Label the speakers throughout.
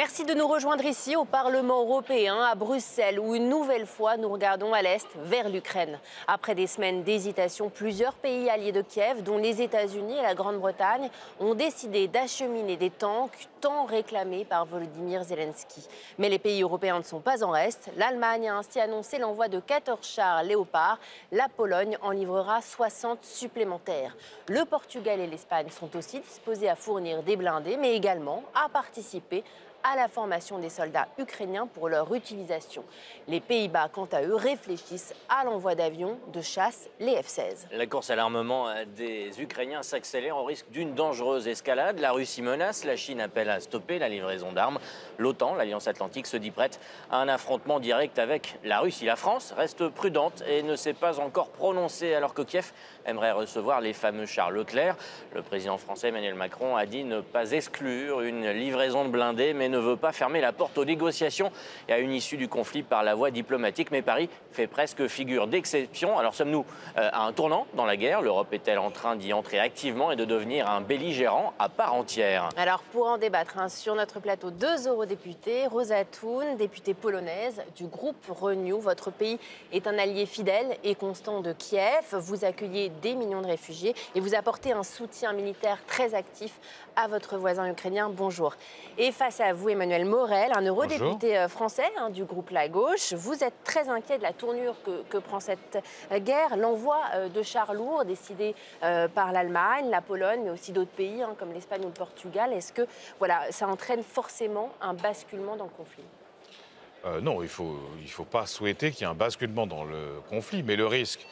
Speaker 1: Merci de nous rejoindre ici au Parlement européen, à Bruxelles, où une nouvelle fois nous regardons à l'est vers l'Ukraine. Après des semaines d'hésitation, plusieurs pays alliés de Kiev, dont les États-Unis et la Grande-Bretagne, ont décidé d'acheminer des tanks tant réclamés par Volodymyr Zelensky. Mais les pays européens ne sont pas en reste. L'Allemagne a ainsi annoncé l'envoi de 14 chars Léopard. La Pologne en livrera 60 supplémentaires. Le Portugal et l'Espagne sont aussi disposés à fournir des blindés, mais également à participer à la formation des soldats ukrainiens pour leur utilisation. Les Pays-Bas, quant à eux, réfléchissent à l'envoi d'avions de chasse, les F-16.
Speaker 2: La course à l'armement des Ukrainiens s'accélère au risque d'une dangereuse escalade. La Russie menace, la Chine appelle à stopper la livraison d'armes. L'OTAN, l'Alliance Atlantique, se dit prête à un affrontement direct avec la Russie. La France reste prudente et ne s'est pas encore prononcée alors que Kiev aimerait recevoir les fameux chars Leclerc. Le président français Emmanuel Macron a dit ne pas exclure une livraison de blindés, mais ne veut pas fermer la porte aux négociations et à une issue du conflit par la voie diplomatique. Mais Paris fait presque figure d'exception. Alors sommes-nous à un tournant dans la guerre? L'Europe est-elle en train d'y entrer activement et de devenir un belligérant à part entière?
Speaker 1: Alors pour en débattre, sur notre plateau, deux eurodéputés, Róża Thun, députée polonaise du groupe Renew. Votre pays est un allié fidèle et constant de Kiev. Vous accueillez des millions de réfugiés et vous apportez un soutien militaire très actif à votre voisin ukrainien. Bonjour. Et face à vous, Emmanuel Morel, un eurodéputé français du groupe La Gauche. Vous êtes très inquiet de la tournure que prend cette guerre. L'envoi de chars lourds décidé par l'Allemagne, la Pologne, mais aussi d'autres pays comme l'Espagne ou le Portugal. Est-ce que ça entraîne forcément un basculement dans le conflit?
Speaker 3: Non, il faut pas souhaiter qu'il y ait un basculement dans le conflit. Mais le risque,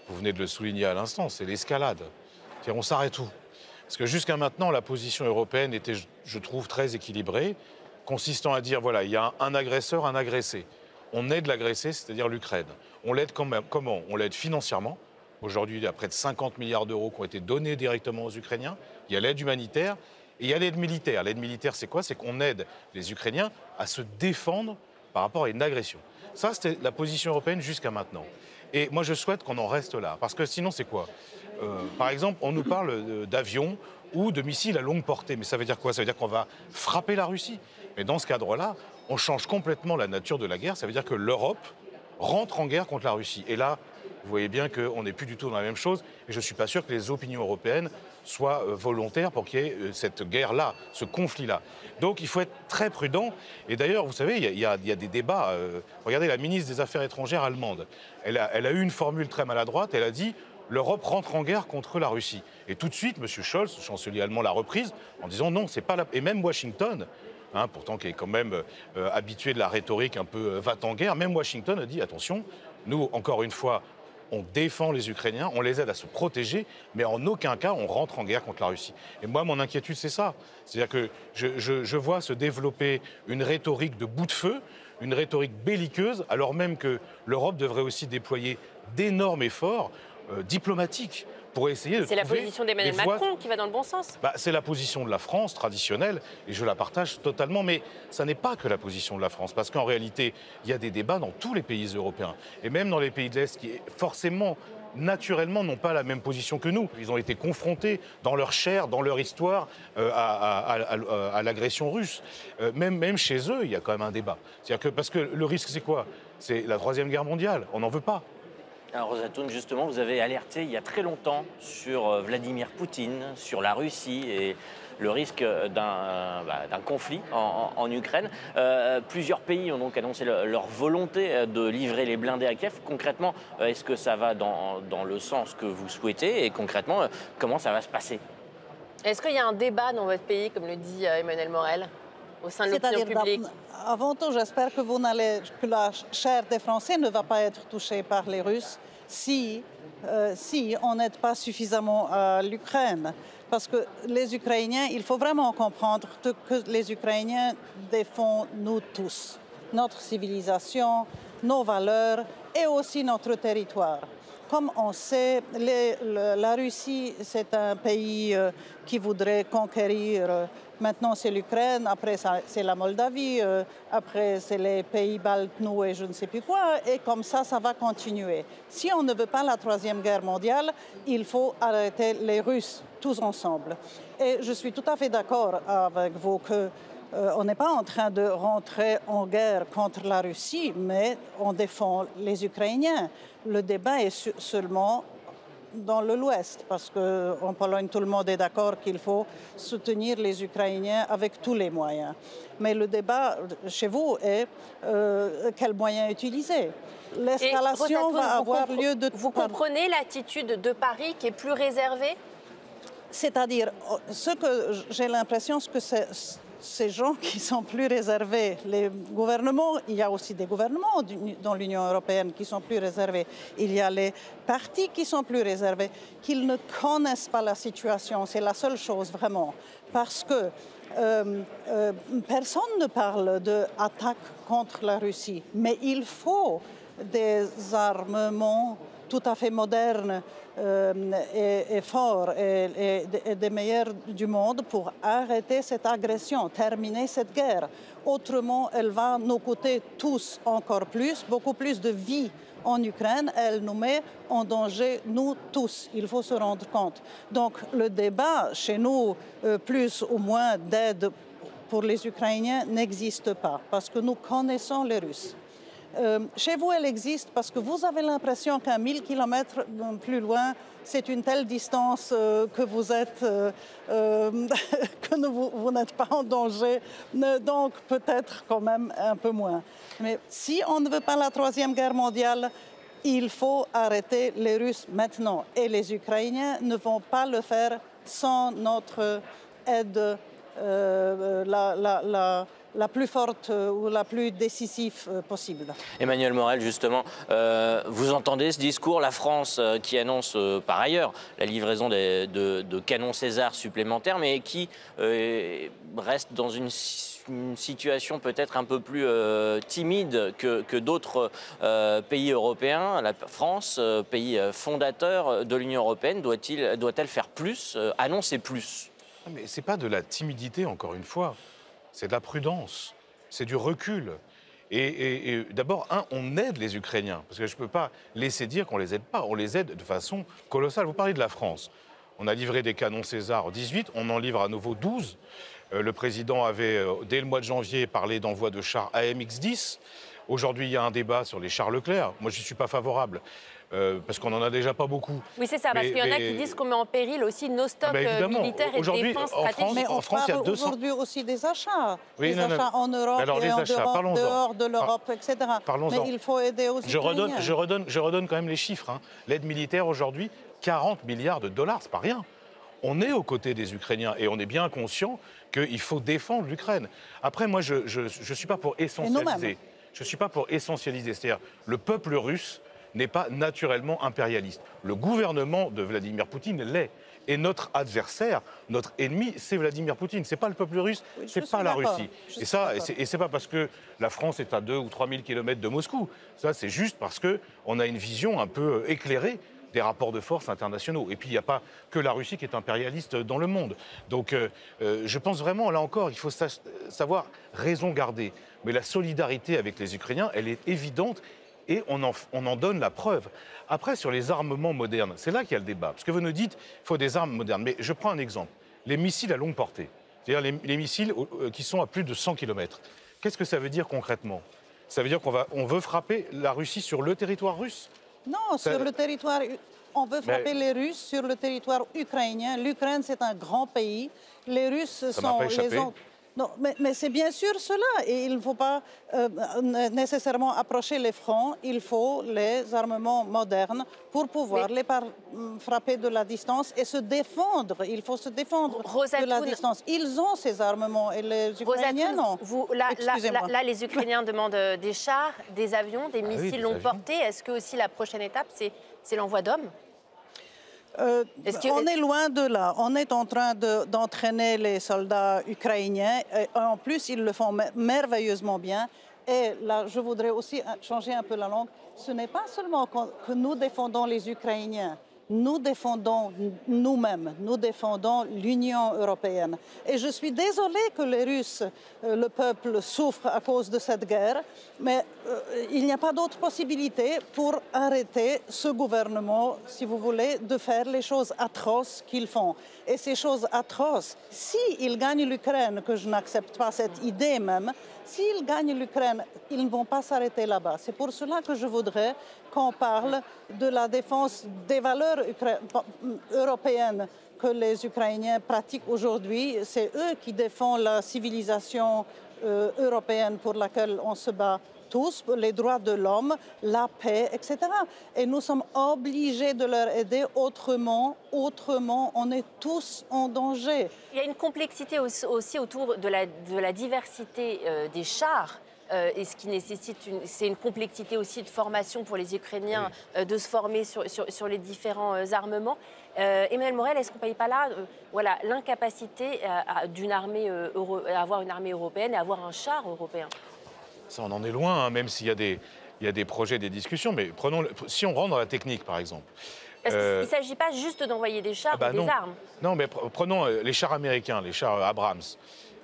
Speaker 3: vous venez de le souligner à l'instant, c'est l'escalade. On s'arrête où? Parce que jusqu'à maintenant, la position européenne était, je trouve, très équilibrée, consistant à dire, voilà, il y a un agresseur, un agressé. On aide l'agressé, c'est-à-dire l'Ukraine. On l'aide comment? On l'aide financièrement. Aujourd'hui, il y a près de 50 milliards d'euros qui ont été donnés directement aux Ukrainiens. Il y a l'aide humanitaire et il y a l'aide militaire. L'aide militaire, c'est quoi? C'est qu'on aide les Ukrainiens à se défendre par rapport à une agression. Ça, c'était la position européenne jusqu'à maintenant. Et moi, je souhaite qu'on en reste là. Parce que sinon, c'est quoi? Par exemple, on nous parle d'avions ou de missiles à longue portée. Mais ça veut dire quoi? Ça veut dire qu'on va frapper la Russie. Mais dans ce cadre-là, on change complètement la nature de la guerre. Ça veut dire que l'Europe rentre en guerre contre la Russie. Et là, vous voyez bien qu'on n'est plus du tout dans la même chose. Et je ne suis pas sûr que les opinions européennes soient volontaires pour qu'il y ait cette guerre-là, ce conflit-là. Donc il faut être très prudent. Et d'ailleurs, vous savez, il y a des débats. Regardez la ministre des Affaires étrangères allemande. Elle a eu une formule très maladroite. Elle a dit « l'Europe rentre en guerre contre la Russie ». Et tout de suite, M. Scholz, le chancelier allemand, l'a reprise en disant « non, c'est pas la... » Et même Washington, pourtant qui est quand même habitué de la rhétorique un peu va-t-en-guerre, même Washington a dit « attention, nous, encore une fois, on défend les Ukrainiens, on les aide à se protéger, mais en aucun cas on rentre en guerre contre la Russie. » Et moi, mon inquiétude, c'est ça. C'est-à-dire que je vois se développer une rhétorique de bout de feu, une rhétorique belliqueuse, alors même que l'Europe devrait aussi déployer d'énormes efforts diplomatiques pour essayer de trouver...
Speaker 1: C'est la position d'Emmanuel Macron qui va dans le bon sens.
Speaker 3: C'est la position de la France traditionnelle, et je la partage totalement, mais ça n'est pas que la position de la France, parce qu'en réalité, il y a des débats dans tous les pays européens, et même dans les pays de l'Est qui, forcément, naturellement, n'ont pas la même position que nous. Ils ont été confrontés dans leur chair, dans leur histoire, à l'agression russe. Même chez eux, il y a quand même un débat. C'est-à-dire que, parce que le risque, c'est quoi? C'est la Troisième Guerre mondiale. On n'en veut pas.
Speaker 2: Alors, Róża Thun, justement, vous avez alerté il y a très longtemps sur Vladimir Poutine, sur la Russie et le risque d'un conflit en Ukraine. Plusieurs pays ont donc annoncé leur volonté de livrer les blindés à Kiev. Concrètement, est-ce que ça va dans le sens que vous souhaitez? Et concrètement, comment ça va se passer?
Speaker 1: Est-ce qu'il y a un débat dans votre pays, comme le dit Emmanuel Morel, au sein de l'opinion publique?
Speaker 4: Avant tout, j'espère que la chair des Français ne va pas être touchée par les Russes si on n'aide pas suffisamment à l'Ukraine. Parce que les Ukrainiens, il faut vraiment comprendre que les Ukrainiens défendent nous tous, notre civilisation, nos valeurs et aussi notre territoire. Comme on sait, la Russie, c'est un pays qui voudrait conquérir. Maintenant, c'est l'Ukraine, après, c'est la Moldavie, après, c'est les pays baltes, nous et je ne sais plus quoi. Et comme ça va continuer. Si on ne veut pas la Troisième Guerre mondiale, il faut arrêter les Russes, tous ensemble. Et je suis tout à fait d'accord avec vous que on n'est pas en train de rentrer en guerre contre la Russie, mais on défend les Ukrainiens. Le débat est seulement dans l'Ouest, parce qu'en Pologne, tout le monde est d'accord qu'il faut soutenir les Ukrainiens avec tous les moyens. Mais le débat chez vous est quels moyens utiliser. L'escalation va avoir lieu de...
Speaker 1: Vous comprenez l'attitude de Paris qui est plus réservée?
Speaker 4: C'est-à-dire, ce que j'ai l'impression, que ces gens qui sont plus réservés, les gouvernements, il y a aussi des gouvernements dans l'Union européenne qui sont plus réservés, il y a les partis qui sont plus réservés, qu'ils ne connaissent pas la situation, c'est la seule chose vraiment, parce que personne ne parle d'attaque contre la Russie, mais il faut des armements tout à fait modernes et forts et des meilleurs du monde pour arrêter cette agression, terminer cette guerre. Autrement, elle va nous coûter tous encore plus, beaucoup plus de vies en Ukraine. Elle nous met en danger, nous tous. Il faut se rendre compte. Donc le débat chez nous, plus ou moins d'aide pour les Ukrainiens, n'existe pas parce que nous connaissons les Russes. Chez vous, elle existe parce que vous avez l'impression qu'à 1000 km plus loin, c'est une telle distance que vous êtes, que vous n'êtes pas en danger, donc peut-être quand même un peu moins. Mais si on ne veut pas la Troisième Guerre mondiale, il faut arrêter les Russes maintenant. Et les Ukrainiens ne vont pas le faire sans notre aide, la plus forte ou la plus décisive possible.
Speaker 2: Emmanuel Morel, justement, vous entendez ce discours, la France qui annonce par ailleurs la livraison de canons César supplémentaires, mais qui reste dans une situation peut-être un peu plus timide que d'autres pays européens. La France, pays fondateur de l'Union européenne, doit-elle faire plus, annoncer plus?
Speaker 3: Mais ce n'est pas de la timidité, encore une fois. C'est de la prudence, c'est du recul. Et d'abord, on aide les Ukrainiens, parce que je ne peux pas laisser dire qu'on ne les aide pas. On les aide de façon colossale. Vous parlez de la France. On a livré des canons César 18, on en livre à nouveau 12. Le président avait, dès le mois de janvier, parlé d'envoi de chars AMX-10. Aujourd'hui, il y a un débat sur les chars Leclerc. Moi, je n'y suis pas favorable. Parce qu'on n'en a déjà pas beaucoup.
Speaker 1: Oui, c'est ça, parce qu'il y en a qui disent qu'on met en péril aussi nos stocks militaires et de défense stratégique.
Speaker 4: Mais
Speaker 3: en France, il y a 200...
Speaker 4: aujourd'hui aussi des achats.
Speaker 3: Oui,
Speaker 4: des achats en Europe
Speaker 3: alors,
Speaker 4: et en dehors de l'Europe, etc. Mais il faut aider aux Ukrainiens.
Speaker 3: Je redonne quand même les chiffres. Hein. L'aide militaire aujourd'hui, 40 milliards de dollars, c'est pas rien. On est aux côtés des Ukrainiens et on est bien conscient qu'il faut défendre l'Ukraine. Après, moi, je ne suis pas pour essentialiser. Je ne suis pas pour essentialiser. C'est-à-dire, le peuple russe n'est pas naturellement impérialiste. Le gouvernement de Vladimir Poutine l'est. Et notre adversaire, notre ennemi, c'est Vladimir Poutine. Ce n'est pas le peuple russe, oui, ce n'est pas la Russie. Et ce n'est pas parce que la France est à 2 ou 3 000 kilomètres de Moscou. Ça, c'est juste parce qu'on a une vision un peu éclairée des rapports de force internationaux. Et puis, il n'y a pas que la Russie qui est impérialiste dans le monde. Donc, je pense vraiment, là encore, il faut savoir raison garder. Mais la solidarité avec les Ukrainiens, elle est évidente. Et on en donne la preuve. Après, sur les armements modernes, c'est là qu'il y a le débat. Parce que vous nous dites qu'il faut des armes modernes. Mais je prends un exemple. Les missiles à longue portée, c'est-à-dire les missiles qui sont à plus de 100 km. Qu'est-ce que ça veut dire concrètement? Ça veut dire qu'on veut frapper la Russie sur le territoire russe?
Speaker 4: Non, sur le territoire... On veut frapper les Russes sur le territoire ukrainien. L'Ukraine, c'est un grand pays. Les Russes sont les autres... Non, mais c'est bien sûr cela. Et il ne faut pas nécessairement approcher les fronts. Il faut les armements modernes pour pouvoir les frapper de la distance et se défendre. Il faut se défendre de la distance. Ils ont ces armements et les Ukrainiens non.
Speaker 1: Là, les Ukrainiens demandent des chars, des avions, des missiles longue portée. Est-ce que aussi la prochaine étape, c'est l'envoi d'hommes?
Speaker 4: On est loin de là. On est en train d'entraîner les soldats ukrainiens. Et en plus, ils le font merveilleusement bien. Et là, je voudrais aussi changer un peu la langue. Ce n'est pas seulement que nous défendons les Ukrainiens, nous défendons nous-mêmes, nous défendons l'Union européenne. Et je suis désolée que les Russes, le peuple, souffre à cause de cette guerre, mais il n'y a pas d'autre possibilité pour arrêter ce gouvernement, si vous voulez, de faire les choses atroces qu'ils font. Et ces choses atroces, s'ils gagnent l'Ukraine, que je n'accepte pas cette idée même, s'ils gagnent l'Ukraine, ils ne vont pas s'arrêter là-bas. C'est pour cela que je voudrais qu'on parle de la défense des valeurs européennes que les Ukrainiens pratiquent aujourd'hui. C'est eux qui défendent la civilisation européenne pour laquelle on se bat tous, les droits de l'homme, la paix, etc. Et nous sommes obligés de leur aider autrement, on est tous en danger.
Speaker 1: Il y a une complexité aussi autour de la diversité des chars. Et ce qui nécessite, c'est une complexité aussi de formation pour les Ukrainiens, de se former sur les différents armements. Emmanuel Morel, est-ce qu'on ne paye pas là voilà, l'incapacité d'une armée à avoir une armée européenne et à avoir un char européen?
Speaker 3: Ça, on en est loin, hein, même s'il y a des projets, des discussions. Mais si on rentre dans la technique, par exemple.
Speaker 1: Parce qu'il ne s'agit pas juste d'envoyer des chars ou des armes.
Speaker 3: Non, mais prenons les chars américains, les chars Abrams.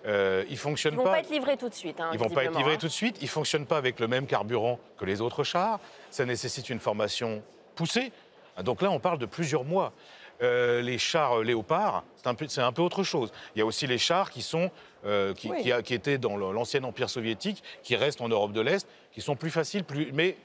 Speaker 3: Ils fonctionnent pas.
Speaker 1: Ils ne vont pas être livrés tout de suite. Hein,
Speaker 3: ils ne vont pas être livrés tout de suite. Ils ne fonctionnent pas avec le même carburant que les autres chars. Ça nécessite une formation poussée. Donc là, on parle de plusieurs mois. Les chars Léopard, c'est un peu autre chose. Il y a aussi les chars qui étaient dans l'ancien Empire soviétique, qui restent en Europe de l'Est, qui sont plus faciles, mais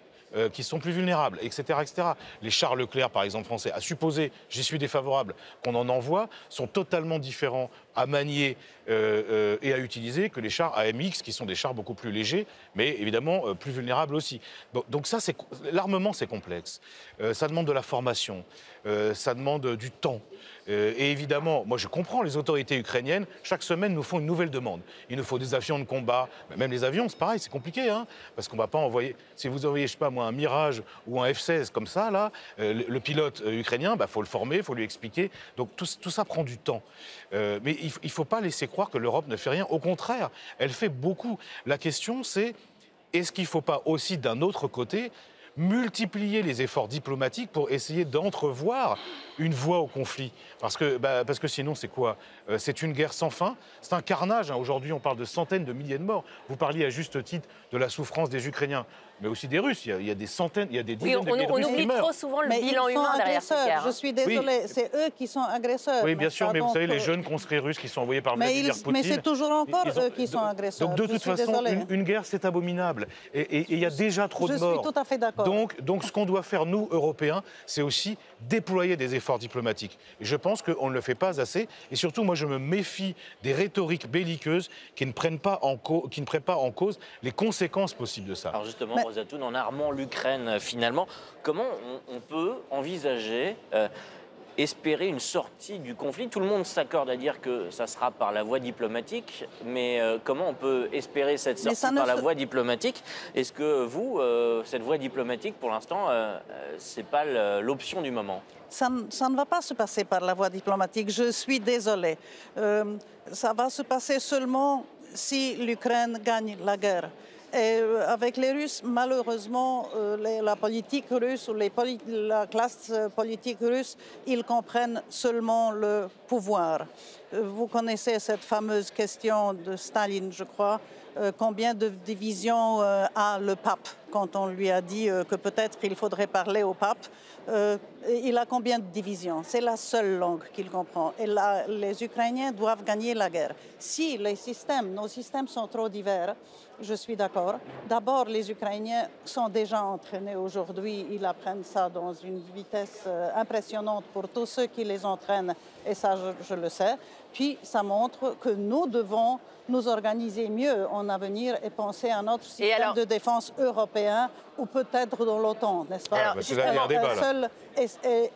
Speaker 3: qui sont plus vulnérables, etc., etc. Les chars Leclerc, par exemple, français, à supposer, j'y suis défavorable, qu'on en envoie, sont totalement différents à manier et à utiliser que les chars AMX, qui sont des chars beaucoup plus légers, mais évidemment plus vulnérables aussi. Donc ça, l'armement, c'est complexe. Ça demande de la formation, ça demande du temps. Et évidemment, moi je comprends les autorités ukrainiennes, chaque semaine nous font une nouvelle demande. Il nous faut des avions de combat, même les avions, c'est pareil, c'est compliqué, hein, parce qu'on ne va pas envoyer, si vous envoyez, je sais pas moi, un Mirage ou un F-16 comme ça, là, le pilote ukrainien, faut le former, il faut lui expliquer, donc tout ça prend du temps. Mais il ne faut pas laisser croire que l'Europe ne fait rien, au contraire, elle fait beaucoup. La question c'est, est-ce qu'il ne faut pas aussi d'un autre côté multiplier les efforts diplomatiques pour essayer d'entrevoir une voie au conflit. Parce que sinon, c'est quoi? C'est une guerre sans fin, c'est un carnage. Hein. Aujourd'hui, on parle de centaines de milliers de morts. Vous parliez à juste titre de la souffrance des Ukrainiens, mais aussi des Russes. Il y a des centaines, il y a des dizaines de milliers de Russes qui meurent.
Speaker 1: On oublie trop souvent le bilan humain derrière cette guerre.
Speaker 4: Je suis désolée, c'est eux qui sont agresseurs.
Speaker 3: Oui, bien sûr, mais vous savez, les jeunes conscrits russes qui sont envoyés par Vladimir Poutine...
Speaker 4: Mais c'est toujours encore eux qui sont agresseurs.
Speaker 3: Donc de toute façon, une guerre, c'est abominable. Et il y a déjà trop de morts.
Speaker 4: Je suis tout à fait d'accord.
Speaker 3: Donc ce qu'on doit faire, nous, Européens, c'est aussi déployer des efforts diplomatiques. Et je pense qu'on ne le fait pas assez. Et surtout, moi, je me méfie des rhétoriques belliqueuses qui ne prennent pas en cause les conséquences possibles de ça.
Speaker 2: Alors justement, Rosatoun, en armant l'Ukraine, finalement, comment on peut envisager... espérer une sortie du conflit? Tout le monde s'accorde à dire que ça sera par la voie diplomatique, mais comment on peut espérer cette sortie par la voie diplomatique? Est-ce que vous, cette voie diplomatique, pour l'instant, c'est pas l'option du moment?
Speaker 4: Ça ne va pas se passer par la voie diplomatique, je suis désolée. Ça va se passer seulement si l'Ukraine gagne la guerre. Et avec les Russes, malheureusement, la politique russe ou la classe politique russe, ils comprennent seulement le pouvoir. Vous connaissez cette fameuse question de Staline, je crois. Combien de divisions a le pape quand on lui a dit que peut-être il faudrait parler au pape? Il a combien de divisions? C'est la seule langue qu'il comprend. Et les Ukrainiens doivent gagner la guerre. Si nos systèmes sont trop divers, je suis d'accord. D'abord, les Ukrainiens sont déjà entraînés aujourd'hui. Ils apprennent ça dans une vitesse impressionnante pour tous ceux qui les entraînent. Et ça, je le sais. Puis, ça montre que nous devons nous organiser mieux en avenir et penser à notre système de défense européen ou peut-être dans l'OTAN, n'est-ce pas?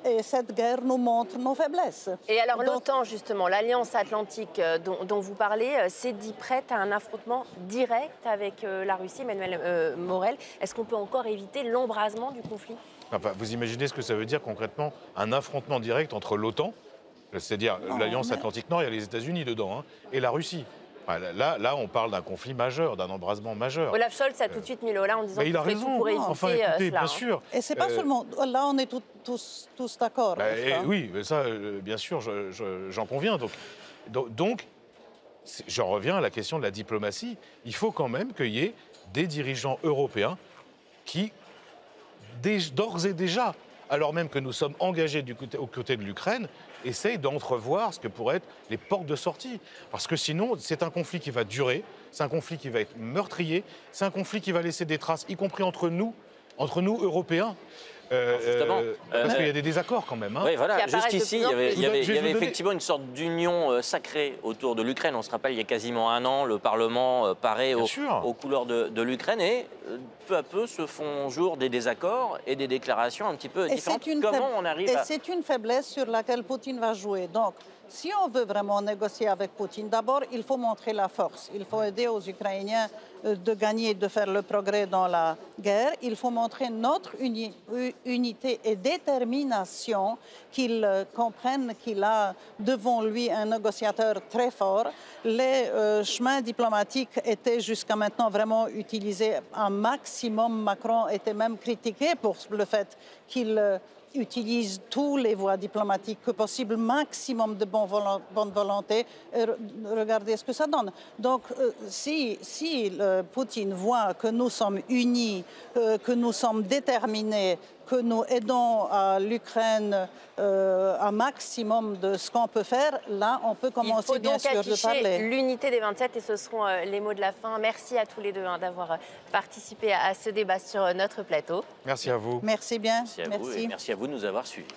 Speaker 4: Et cette guerre nous montre nos faiblesses.
Speaker 1: Et alors l'OTAN, justement, l'Alliance Atlantique dont vous parlez, s'est dit prête à un affrontement direct avec la Russie, Emmanuel Morel. Est-ce qu'on peut encore éviter l'embrasement du conflit?
Speaker 3: Enfin, vous imaginez ce que ça veut dire concrètement, un affrontement direct entre l'OTAN, c'est-à-dire l'Alliance Atlantique Nord, il y a les États-Unis dedans, hein, et la Russie. Là, on parle d'un conflit majeur, d'un embrasement majeur.
Speaker 1: Olaf Scholz a tout de suite mis le holà en disant qu'il ferait tout pour éviter
Speaker 3: enfin, écoutez,
Speaker 1: cela.
Speaker 3: bien sûr.
Speaker 4: Et c'est pas seulement... Là, on est tous d'accord.
Speaker 3: Oui, mais ça, bien sûr, j'en conviens. Donc, j'en reviens à la question de la diplomatie. Il faut quand même qu'il y ait des dirigeants européens qui, d'ores et déjà, alors même que nous sommes engagés aux côtés de l'Ukraine, essayent d'entrevoir ce que pourraient être les portes de sortie. Parce que sinon, c'est un conflit qui va durer, c'est un conflit qui va être meurtrier, c'est un conflit qui va laisser des traces, y compris entre nous Européens. Parce qu'il y a des désaccords quand même.
Speaker 2: Oui, voilà. Jusqu'ici, il y avait effectivement une sorte d'union sacrée autour de l'Ukraine. On se rappelle, il y a quasiment un an, le Parlement parait aux couleurs de l'Ukraine. Et peu à peu se font jour des désaccords et des déclarations un petit peu différentes. Comment on arrive à...
Speaker 4: Et c'est une faiblesse sur laquelle Poutine va jouer. Donc, si on veut vraiment négocier avec Poutine, d'abord, il faut montrer la force. Il faut aider aux Ukrainiens de gagner, de faire le progrès dans la guerre. Il faut montrer notre unité et détermination, qu'il comprenne qu'il a devant lui un négociateur très fort. Les chemins diplomatiques étaient jusqu'à maintenant vraiment utilisés un maximum. Macron était même critiqué pour le fait qu'il utilise toutes les voies diplomatiques que possible, maximum de bonne volonté. Regardez ce que ça donne. Donc, si Poutine voit que nous sommes unis, que nous sommes déterminés, que nous aidons l'Ukraine un maximum de ce qu'on peut faire, là, on peut commencer bien sûr de parler.
Speaker 1: Il faut donc afficher l'unité des 27 et ce seront les mots de la fin. Merci à tous les deux d'avoir participé à ce débat sur notre plateau.
Speaker 3: Merci à vous.
Speaker 4: Merci bien.
Speaker 2: Merci à vous et merci à vous de nous avoir suivis.